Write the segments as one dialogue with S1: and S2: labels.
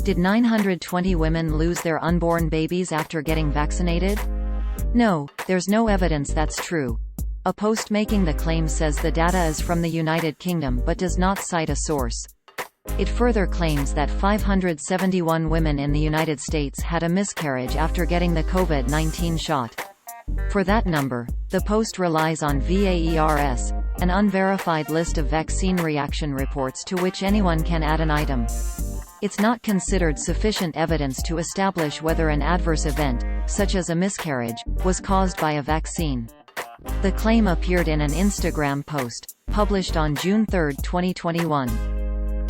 S1: Did 920 women lose their unborn babies after getting vaccinated? No, there's no evidence that's true. A post making the claim says the data is from the United Kingdom but does not cite a source. It further claims that 571 women in the United States had a miscarriage after getting the COVID-19 shot. For that number, the post relies on VAERS, an unverified list of vaccine reaction reports to which anyone can add an item. It's not considered sufficient evidence to establish whether an adverse event, such as a miscarriage, was caused by a vaccine. The claim appeared in an Instagram post, published on June 3, 2021.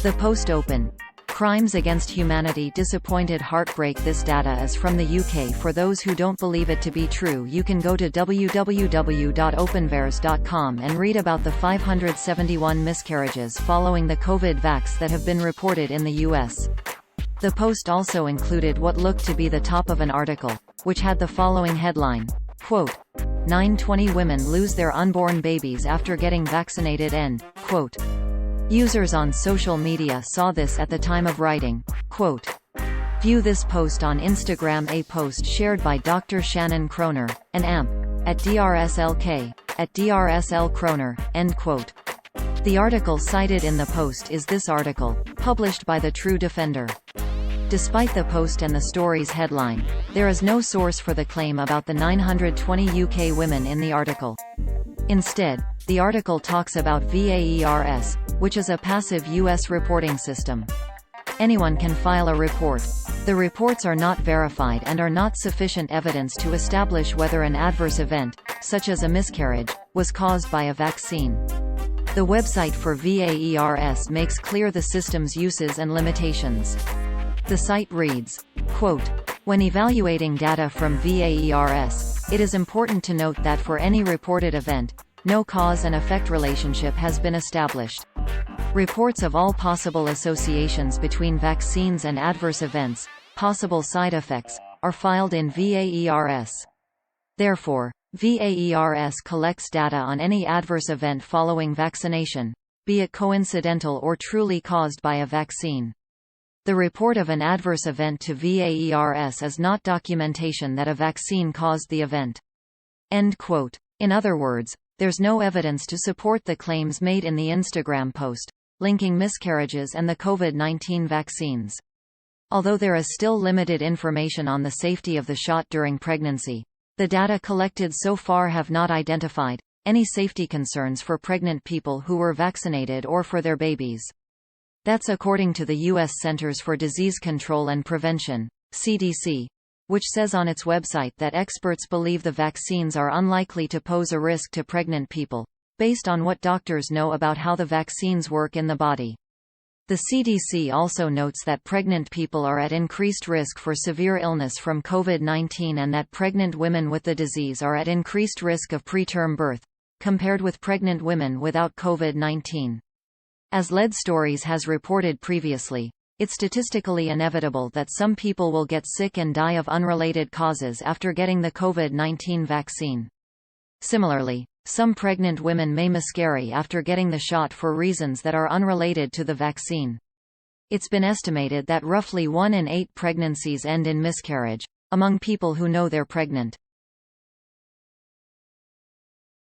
S1: The post open. Crimes against humanity disappointed heartbreak. This data is from the UK. For those who don't believe it to be true, you can go to www.openvaers.com and read about the 571 miscarriages following the COVID vax that have been reported in the US. The post also included what looked to be the top of an article, which had the following headline, quote, 920 women lose their unborn babies after getting vaccinated, end quote. Users on social media saw this at the time of writing, quote, view this post on Instagram. A post shared by Dr. Shannon Kroner, an AMP, at DRSLK, at DRSL Kroner, end quote. The article cited in the post is this article, published by The True Defender. Despite the post and the story's headline, there is no source for the claim about the 920 UK women in the article. Instead, the article talks about VAERS, which is a passive U.S. reporting system. Anyone can file a report. The reports are not verified and are not sufficient evidence to establish whether an adverse event, such as a miscarriage, was caused by a vaccine. The website for VAERS makes clear the system's uses and limitations. The site reads, quote, when evaluating data from VAERS, it is important to note that for any reported event, no cause and effect relationship has been established. Reports of all possible associations between vaccines and adverse events, possible side effects, are filed in VAERS. Therefore, VAERS collects data on any adverse event following vaccination, be it coincidental or truly caused by a vaccine. The report of an adverse event to VAERS is not documentation that a vaccine caused the event. End quote. In other words, there's no evidence to support the claims made in the Instagram post, linking miscarriages and the COVID-19 vaccines. Although there is still limited information on the safety of the shot during pregnancy, the data collected so far have not identified any safety concerns for pregnant people who were vaccinated or for their babies. That's according to the U.S. Centers for Disease Control and Prevention, CDC, which says on its website that experts believe the vaccines are unlikely to pose a risk to pregnant people, based on what doctors know about how the vaccines work in the body. The CDC also notes that pregnant people are at increased risk for severe illness from COVID-19 and that pregnant women with the disease are at increased risk of preterm birth, compared with pregnant women without COVID-19. As Lead Stories has reported previously, it's statistically inevitable that some people will get sick and die of unrelated causes after getting the COVID-19 vaccine. Similarly, some pregnant women may miscarry after getting the shot for reasons that are unrelated to the vaccine. It's been estimated that roughly 1 in 8 pregnancies end in miscarriage, among people who know they're pregnant.